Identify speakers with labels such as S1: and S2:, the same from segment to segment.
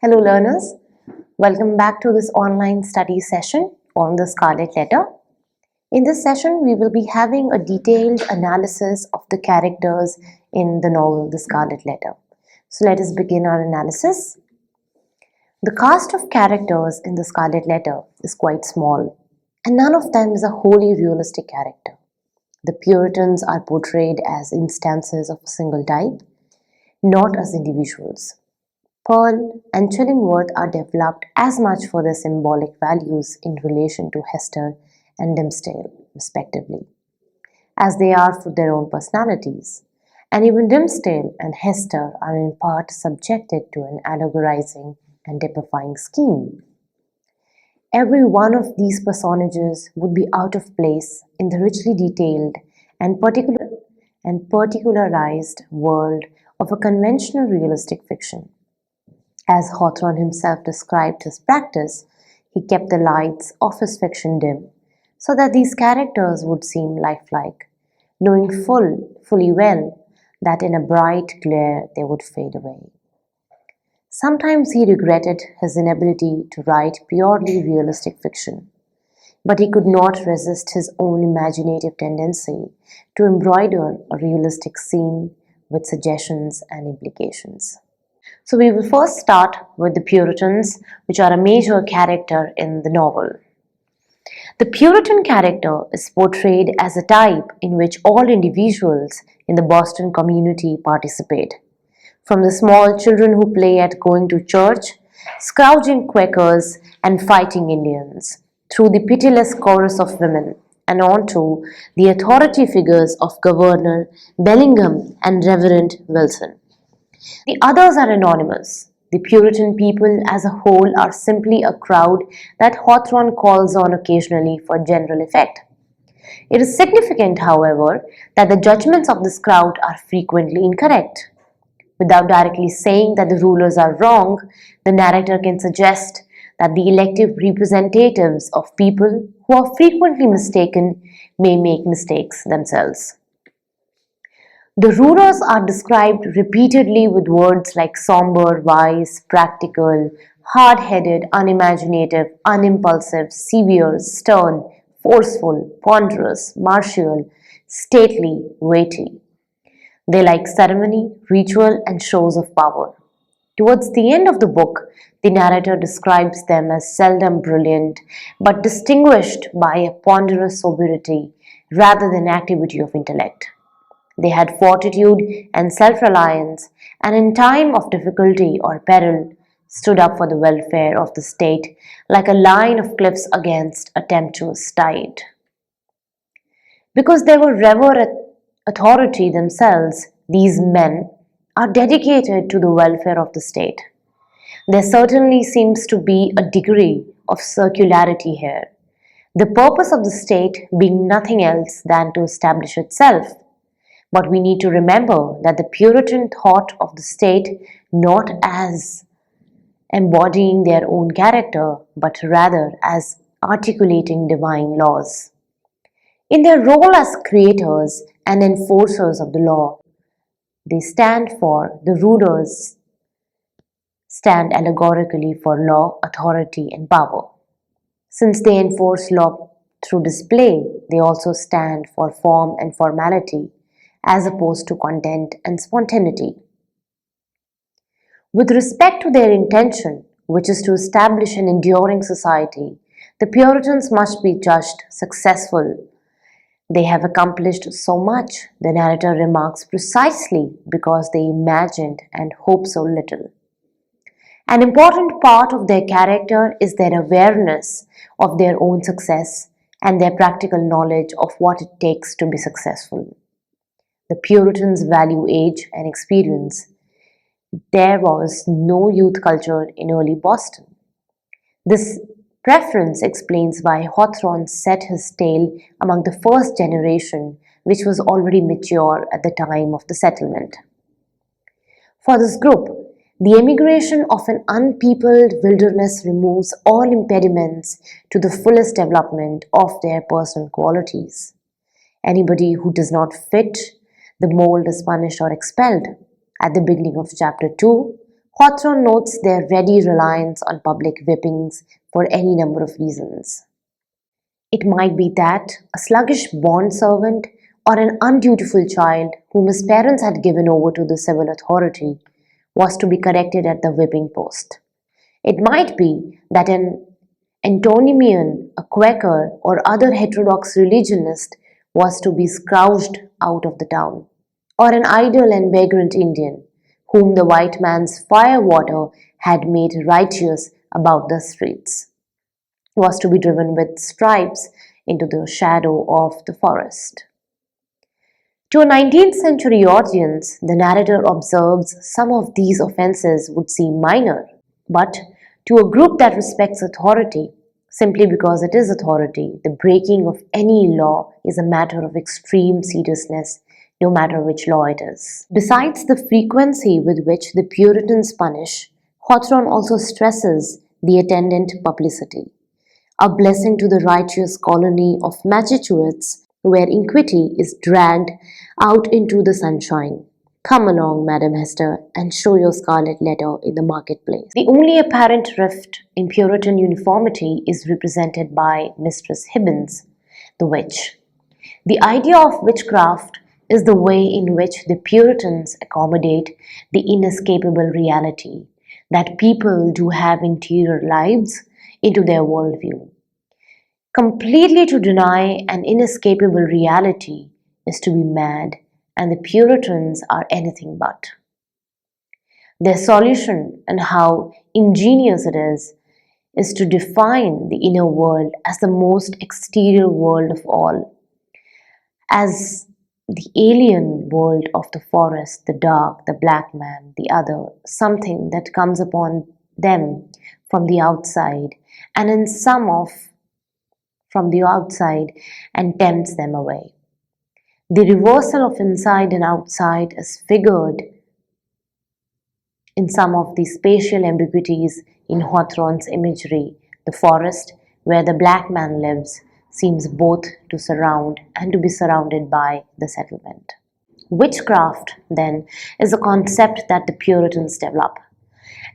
S1: Hello learners, welcome back to this online study session on the Scarlett Letter. In this session, we will be having a detailed analysis of the characters in the novel The Scarlett Letter. So let us begin our analysis. The cast of characters in The Scarlett Letter is quite small, and none of them is a wholly realistic character. The Puritans are portrayed as instances of a single type, not as individuals. Pearl and Chillingworth are developed as much for their symbolic values in relation to Hester and Dimmesdale, respectively, as they are for their own personalities. And even Dimmesdale and Hester are in part subjected to an allegorizing and typifying scheme. Every one of these personages would be out of place in the richly detailed and particularized world of a conventional realistic fiction. As Hawthorne himself described his practice, he kept the lights of his fiction dim, so that these characters would seem lifelike, knowing fully well that in a bright glare they would fade away. Sometimes he regretted his inability to write purely realistic fiction, but he could not resist his own imaginative tendency to embroider a realistic scene with suggestions and implications. So we will first start with the Puritans, which are a major character in the novel. The Puritan character is portrayed as a type in which all individuals in the Boston community participate, from the small children who play at going to church, scrounging Quakers, and fighting Indians, through the pitiless chorus of women, and on to the authority figures of Governor Bellingham and Reverend Wilson. The others are anonymous. The Puritan people as a whole are simply a crowd that Hawthorne calls on occasionally for general effect. It is significant, however, that the judgments of this crowd are frequently incorrect. Without directly saying that the rulers are wrong, the narrator can suggest that the elective representatives of people who are frequently mistaken may make mistakes themselves. The rulers are described repeatedly with words like somber, wise, practical, hard-headed, unimaginative, unimpulsive, severe, stern, forceful, ponderous, martial, stately, weighty. They like ceremony, ritual, and shows of power. Towards the end of the book, the narrator describes them as seldom brilliant, but distinguished by a ponderous sobriety rather than activity of intellect. They had fortitude and self-reliance, and in time of difficulty or peril stood up for the welfare of the state like a line of cliffs against a tempestuous tide. Because they were revered authority themselves, these men are dedicated to the welfare of the state. There certainly seems to be a degree of circularity here, the purpose of the state being nothing else than to establish itself. But we need to remember that the Puritan thought of the state not as embodying their own character, but rather as articulating divine laws. In their role as creators and enforcers of the law, they stand for the rulers stand allegorically for law, authority, and power. Since they enforce law through display, they also stand for form and formality, as opposed to content and spontaneity. With respect to their intention, which is to establish an enduring society, the Puritans must be judged successful. They have accomplished so much, the narrator remarks, precisely because they imagined and hoped so little. An important part of their character is their awareness of their own success and their practical knowledge of what it takes to be successful. The Puritans value age and experience. There was no youth culture in early Boston. This preference explains why Hawthorne set his tale among the first generation, which was already mature at the time of the settlement. For this group, the emigration of an unpeopled wilderness removes all impediments to the fullest development of their personal qualities. Anybody who does not fit the mold is punished or expelled. At the beginning of chapter 2, Hawthorne notes their ready reliance on public whippings for any number of reasons. It might be that a sluggish bond servant or an undutiful child whom his parents had given over to the civil authority was to be corrected at the whipping post. It might be that an Antinomian, a Quaker, or other heterodox religionist was to be scourged out of the town, or an idle and vagrant Indian, whom the white man's firewater had made righteous about the streets, was to be driven with stripes into the shadow of the forest. To a 19th century audience, the narrator observes some of these offenses would seem minor, but to a group that respects authority, simply because it is authority, the breaking of any law is a matter of extreme seriousness, no matter which law it is. Besides the frequency with which the Puritans punish, Hawthorne also stresses the attendant publicity. A blessing to the righteous colony of Massachusetts, where iniquity is dragged out into the sunshine. Come along, Madam Hester, and show your scarlet letter in the marketplace. The only apparent rift in Puritan uniformity is represented by Mistress Hibbins, the witch. The idea of witchcraft is the way in which the Puritans accommodate the inescapable reality that people do have interior lives into their worldview. Completely to deny an inescapable reality is to be mad, and the Puritans are anything but. Their solution, and how ingenious it is to define the inner world as the most exterior world of all, as the alien world of the forest, the dark, the black man, the other, something that comes upon them from the outside, and in some of from the outside and tempts them away. The reversal of inside and outside is figured in some of the spatial ambiguities in Hawthorne's imagery. The forest, where the black man lives, seems both to surround and to be surrounded by the settlement. Witchcraft, then, is a concept that the Puritans develop,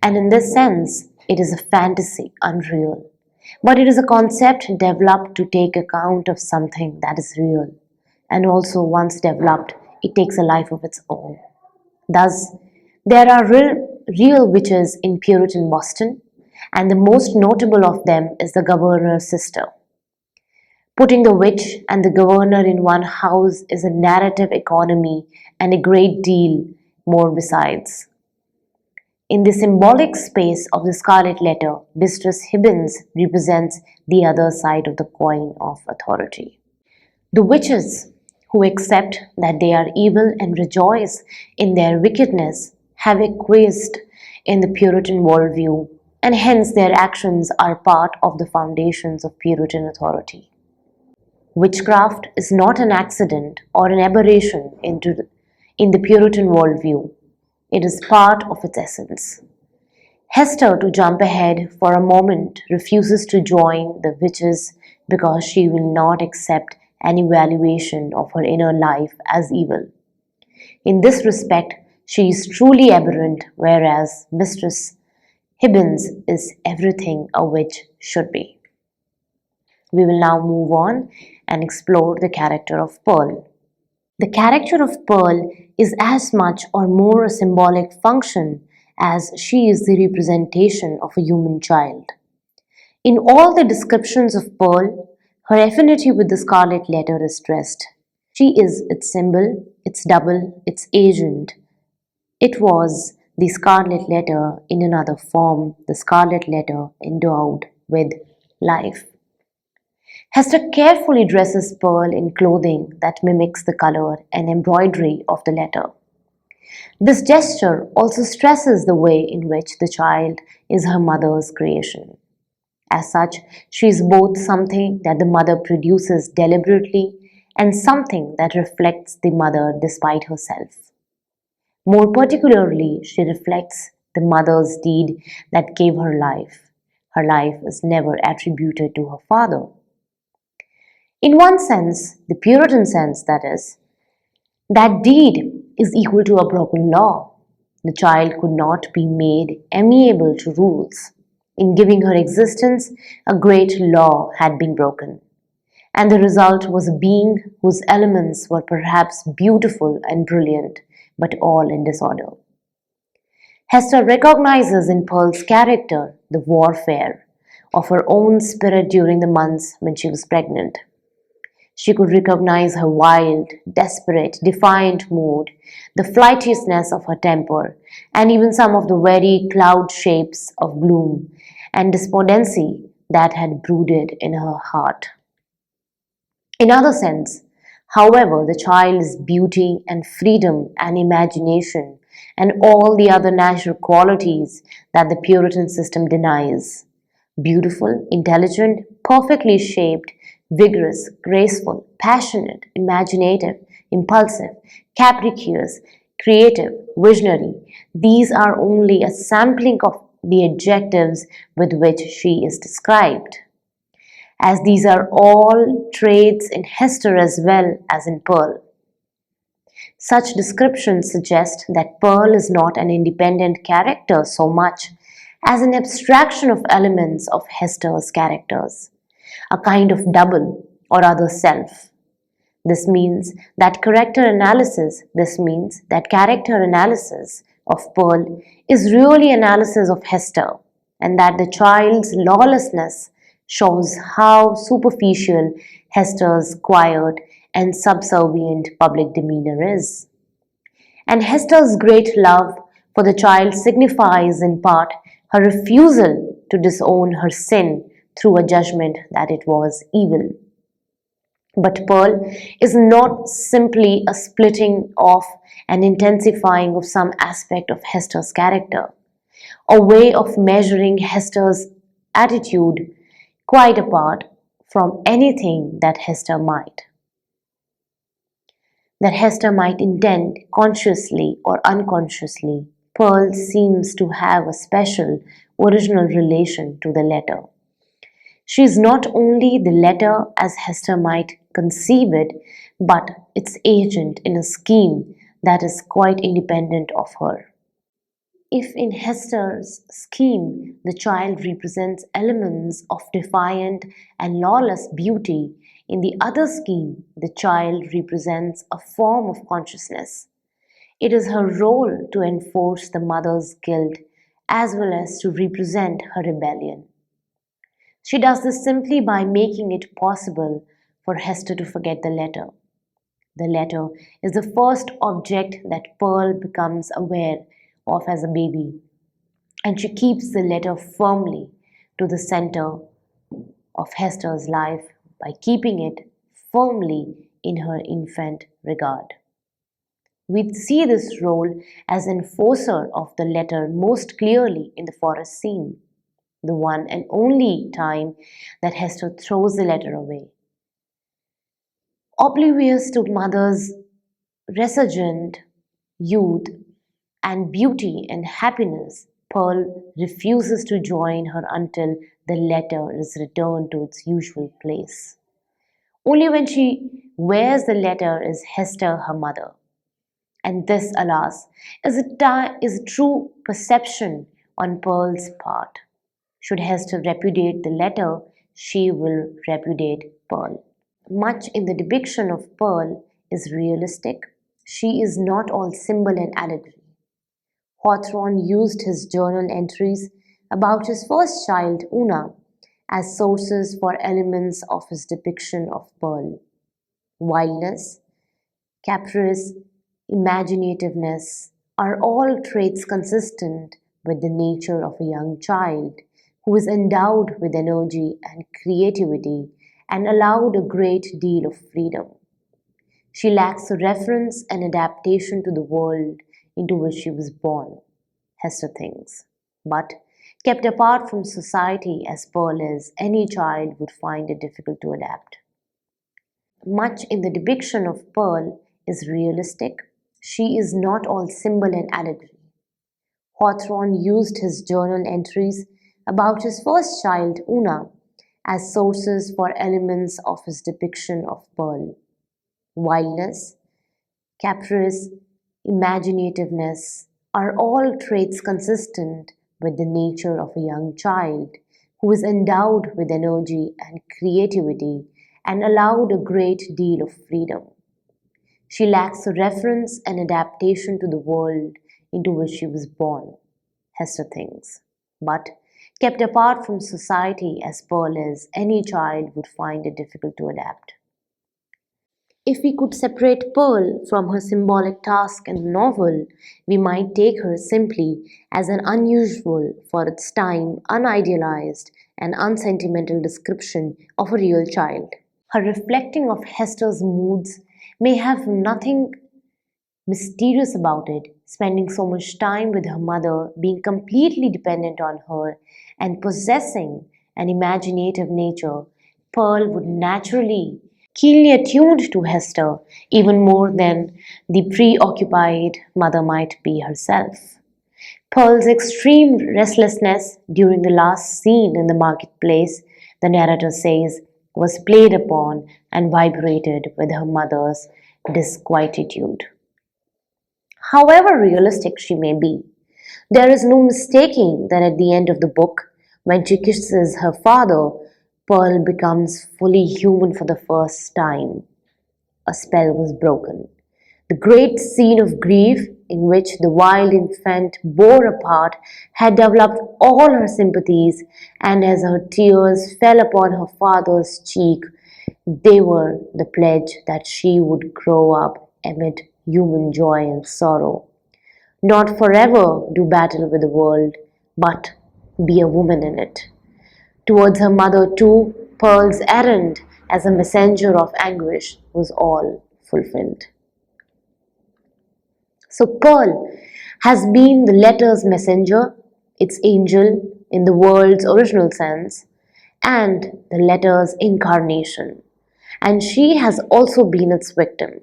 S1: and in this sense, it is a fantasy, unreal. But it is a concept developed to take account of something that is real, and also once developed, it takes a life of its own. Thus, there are real witches in Puritan Boston, and the most notable of them is the governor's sister. Putting the witch and the governor in one house is a narrative economy and a great deal more besides. In the symbolic space of the Scarlet Letter, Mistress Hibbins represents the other side of the coin of authority. The witches, who accept that they are evil and rejoice in their wickedness, have acquiesced in the Puritan worldview, and hence their actions are part of the foundations of Puritan authority. Witchcraft is not an accident or an aberration in the Puritan worldview. It is part of its essence. Hester, to jump ahead for a moment, refuses to join the witches because she will not accept any valuation of her inner life as evil. In this respect, she is truly aberrant, whereas Mistress Hibbins is everything a witch should be. We will now move on and explore the character of Pearl. The character of Pearl is as much or more a symbolic function as she is the representation of a human child. In all the descriptions of Pearl, her affinity with the Scarlet Letter is stressed. She is its symbol, its double, its agent. It was the Scarlet Letter in another form, the Scarlet Letter endowed with life. Hester carefully dresses Pearl in clothing that mimics the color and embroidery of the letter. This gesture also stresses the way in which the child is her mother's creation. As such, she is both something that the mother produces deliberately and something that reflects the mother despite herself. More particularly, she reflects the mother's deed that gave her life. Her life is never attributed to her father. In one sense, the Puritan sense that is, that deed is equal to a broken law. The child could not be made amenable to rules. In giving her existence, a great law had been broken, and the result was a being whose elements were perhaps beautiful and brilliant, but all in disorder. Hester recognizes in Pearl's character the warfare of her own spirit during the months when she was pregnant. She could recognize her wild, desperate, defiant mood, the flightiness of her temper, and even some of the very cloud shapes of gloom and despondency that had brooded in her heart. In other sense, however, the child's beauty and freedom and imagination and all the other natural qualities that the Puritan system denies. Beautiful, intelligent, perfectly shaped, vigorous, graceful, passionate, imaginative, impulsive, capricious, creative, visionary. These are only a sampling of the adjectives with which she is described, as these are all traits in Hester as well as in Pearl. Such descriptions suggest that Pearl is not an independent character so much as an abstraction of elements of Hester's characters, a kind of double or other self. This means that character analysis of Pearl is really analysis of Hester, and that the child's lawlessness shows how superficial Hester's quiet and subservient public demeanor is. And Hester's great love for the child signifies in part her refusal to disown her sin through a judgment that it was evil. But Pearl is not simply a splitting off and intensifying of some aspect of Hester's character, a way of measuring Hester's attitude quite apart from anything that Hester might intend consciously or unconsciously. Pearl seems to have a special original relation to the letter. She is not only the letter as Hester might conceive it, but its agent in a scheme that is quite independent of her. If in Hester's scheme the child represents elements of defiant and lawless beauty, in the other scheme the child represents a form of consciousness. It is her role to enforce the mother's guilt as well as to represent her rebellion. She does this simply by making it possible for Hester to forget the letter. The letter is the first object that Pearl becomes aware of as a baby, and she keeps the letter firmly to the center of Hester's life by keeping it firmly in her infant regard. We see this role as enforcer of the letter most clearly in the forest scene, the one and only time that Hester throws the letter away. Oblivious to mother's resurgent youth and beauty and happiness, Pearl refuses to join her until the letter is returned to its usual place. Only when she wears the letter is Hester her mother. And this, alas, is a true perception on Pearl's part. Should Hester repudiate the letter, she will repudiate Pearl. Much in the depiction of Pearl is realistic. She is not all symbol and allegory. Hawthorne used his journal entries about his first child, Una, as sources for elements of his depiction of Pearl. Wildness, caprice, imaginativeness are all traits consistent with the nature of a young child who is endowed with energy and creativity and allowed a great deal of freedom. She lacks a reference and adaptation to the world into which she was born, Hester thinks. But kept apart from society as Pearl is, any child would find it difficult to adapt. Much in the depiction of Pearl is realistic. She is not all symbol and allegory. Hawthorne used his journal entries about his first child, Una, as sources for elements of his depiction of Pearl. Wildness, caprice, imaginativeness are all traits consistent with the nature of a young child who is endowed with energy and creativity and allowed a great deal of freedom. She lacks a reference and adaptation to the world into which she was born, Hester thinks. But kept apart from society as Pearl is, any child would find it difficult to adapt. If we could separate Pearl from her symbolic task in the novel, we might take her simply as an unusual, for its time, unidealized, and unsentimental description of a real child. Her reflecting of Hester's moods may have nothing mysterious about it, spending so much time with her mother, being completely dependent on her, and possessing an imaginative nature. Pearl would naturally keenly attuned to Hester, even more than the preoccupied mother might be herself. Pearl's extreme restlessness during the last scene in the marketplace, the narrator says, was played upon and vibrated with her mother's disquietude. However realistic she may be, there is no mistaking that at the end of the book, when she kisses her father, Pearl becomes fully human for the first time. A spell was broken. The great scene of grief, in which the wild infant bore a part, had developed all her sympathies, and as her tears fell upon her father's cheek, they were the pledge that she would grow up amid human joy and sorrow. Not forever do battle with the world, but be a woman in it. Towards her mother, too, Pearl's errand as a messenger of anguish was all fulfilled. So, Pearl has been the letter's messenger, its angel in the world's original sense, and the letter's incarnation. And she has also been its victim.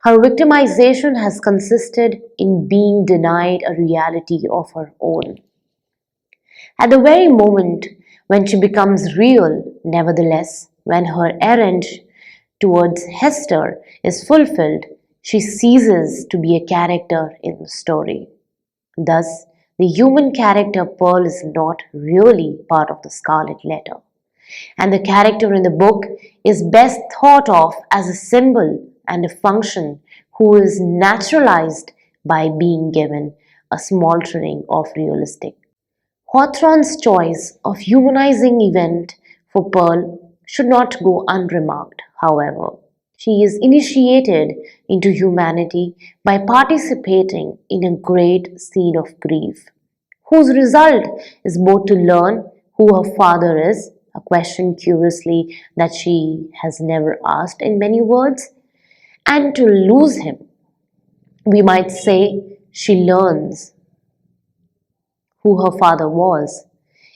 S1: Her victimization has consisted in being denied a reality of her own. At the very moment when she becomes real, nevertheless, when her errand towards Hester is fulfilled, she ceases to be a character in the story. Thus, the human character Pearl is not really part of the Scarlet Letter, and the character in the book is best thought of as a symbol and a function who is naturalized by being given a smattering of realistic. Hawthorne's choice of humanizing event for Pearl should not go unremarked, however. She is initiated into humanity by participating in a great scene of grief, whose result is both to learn who her father is, a question curiously that she has never asked in many words, and to lose him. We might say she learns who her father was.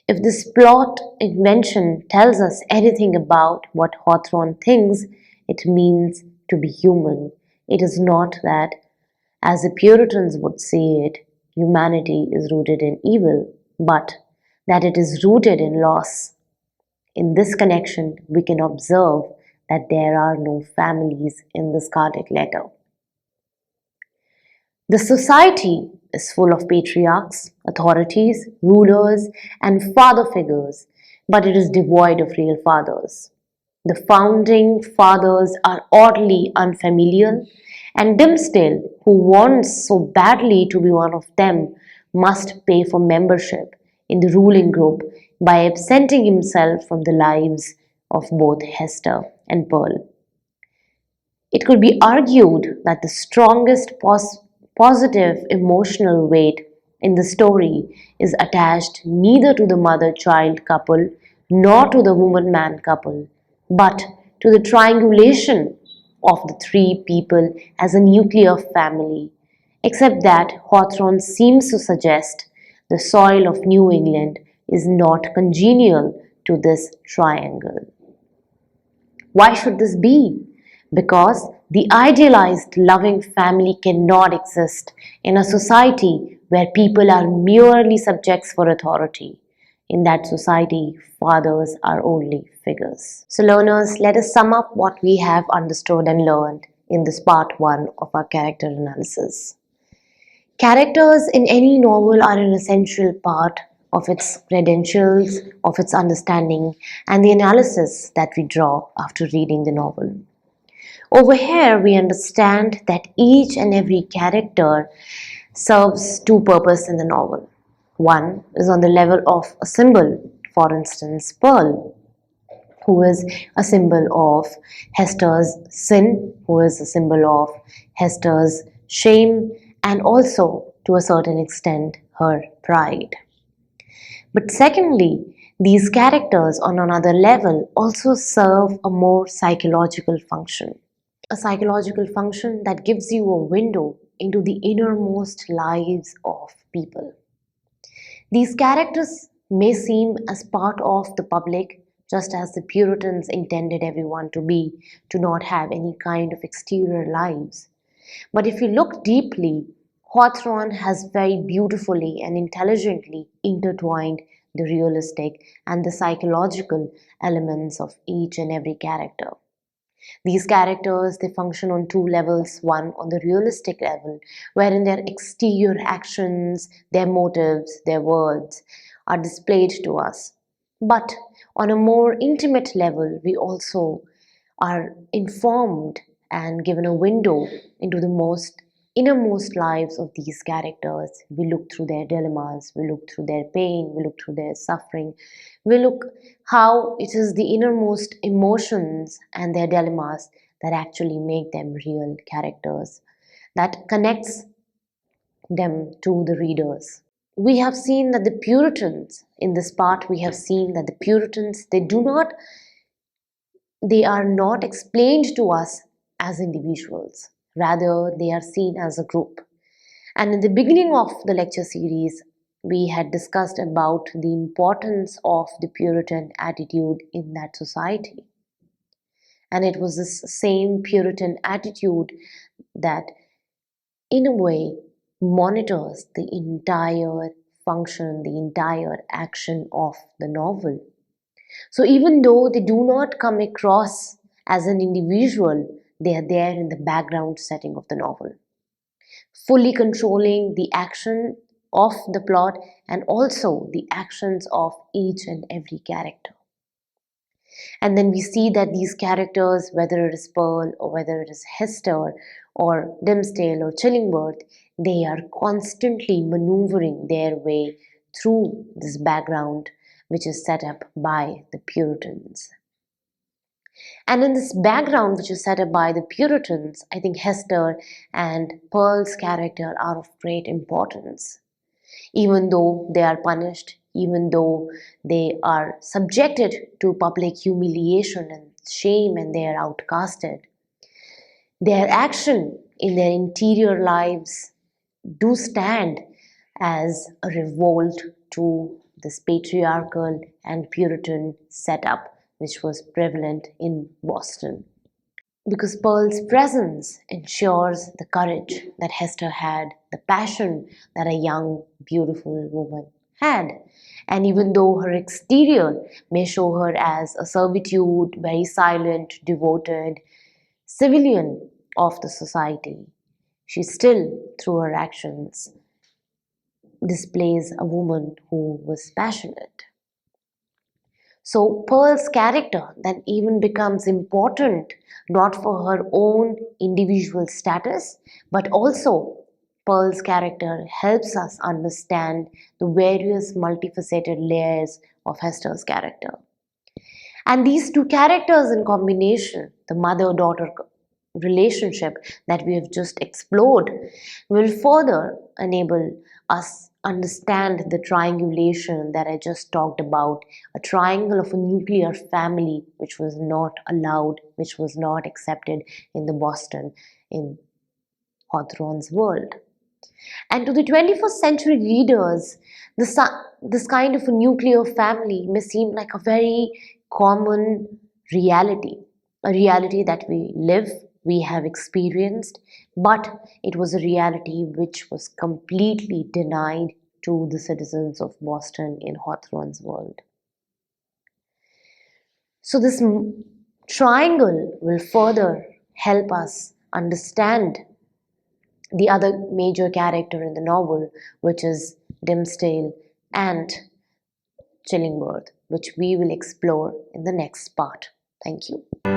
S1: If this plot invention tells us anything about what Hawthorne thinks it means to be human, it is not that, as the Puritans would say it, humanity is rooted in evil, but that it is rooted in loss. In this connection, we can observe that there are no families in the Scarlet Letter. The society is full of patriarchs, authorities, rulers, and father figures, but it is devoid of real fathers. The founding fathers are oddly unfamiliar, and Dimmesdale, who wants so badly to be one of them, must pay for membership in the ruling group by absenting himself from the lives of both Hester and Pearl. It could be argued that the strongest positive emotional weight in the story is attached neither to the mother child couple nor to the woman man couple, but to the triangulation of the three people as a nuclear family, except that Hawthorne seems to suggest the soil of New England is not congenial to this triangle. Why should this be? Because the idealized loving family cannot exist in a society where people are merely subjects for authority. In that society, fathers are only figures. So learners, let us sum up what we have understood and learned in this part 1 of our character analysis. Characters in any novel are an essential part of its credentials, of its understanding, and the analysis that we draw after reading the novel. Over here, we understand that each and every character serves two purposes in the novel. One is on the level of a symbol, for instance, Pearl, who is a symbol of Hester's sin, who is a symbol of Hester's shame, and also, to a certain extent, her pride. But secondly, these characters on another level also serve a more psychological function. A psychological function that gives you a window into the innermost lives of people. These characters may seem as part of the public, just as the Puritans intended everyone to be, to not have any kind of exterior lives. But if you look deeply, Hawthorne has very beautifully and intelligently intertwined the realistic and the psychological elements of each and every character. These characters, they function on two levels. One, on the realistic level, wherein their exterior actions, their motives, their words are displayed to us. But on a more intimate level, we also are informed and given a window into the most innermost lives of these characters. We look through their dilemmas, we look through their pain, we look through their suffering, we look how it is the innermost emotions and their dilemmas that actually make them real characters, that connects them to the readers. We have seen that the Puritans, in this part, we have seen that the Puritans, they are not explained to us as individuals. Rather, they are seen as a group. And in the beginning of the lecture series, we had discussed about the importance of the Puritan attitude in that society. And it was this same Puritan attitude that, in a way, monitors the entire function, the entire action of the novel. So even though they do not come across as an individual, they are there in the background setting of the novel, fully controlling the action of the plot and also the actions of each and every character. And then we see that these characters, whether it is Pearl or whether it is Hester or Dimmesdale or Chillingworth, they are constantly maneuvering their way through this background which is set up by the Puritans. And in this background, which is set up by the Puritans, I think Hester and Pearl's character are of great importance. Even though they are punished, even though they are subjected to public humiliation and shame and they are outcasted, their action in their interior lives do stand as a revolt to this patriarchal and Puritan setup which was prevalent in Boston. Because Pearl's presence ensures the courage that Hester had, the passion that a young, beautiful woman had. And even though her exterior may show her as a servitude, very silent, devoted civilian of the society, she still, through her actions, displays a woman who was passionate. So Pearl's character then even becomes important not for her own individual status, but also Pearl's character helps us understand the various multifaceted layers of Hester's character. And these two characters in combination, the mother-daughter relationship that we have just explored, will further enable us understand the triangulation that I just talked about, a triangle of a nuclear family which was not allowed, which was not accepted in the Boston, in Hawthorne's world. And to the 21st century readers, this kind of a nuclear family may seem like a very common reality, a reality that we live, we have experienced, but it was a reality which was completely denied to the citizens of Boston in Hawthorne's world. So, this triangle will further help us understand the other major character in the novel, which is Dimmesdale and Chillingworth, which we will explore in the next part. Thank you.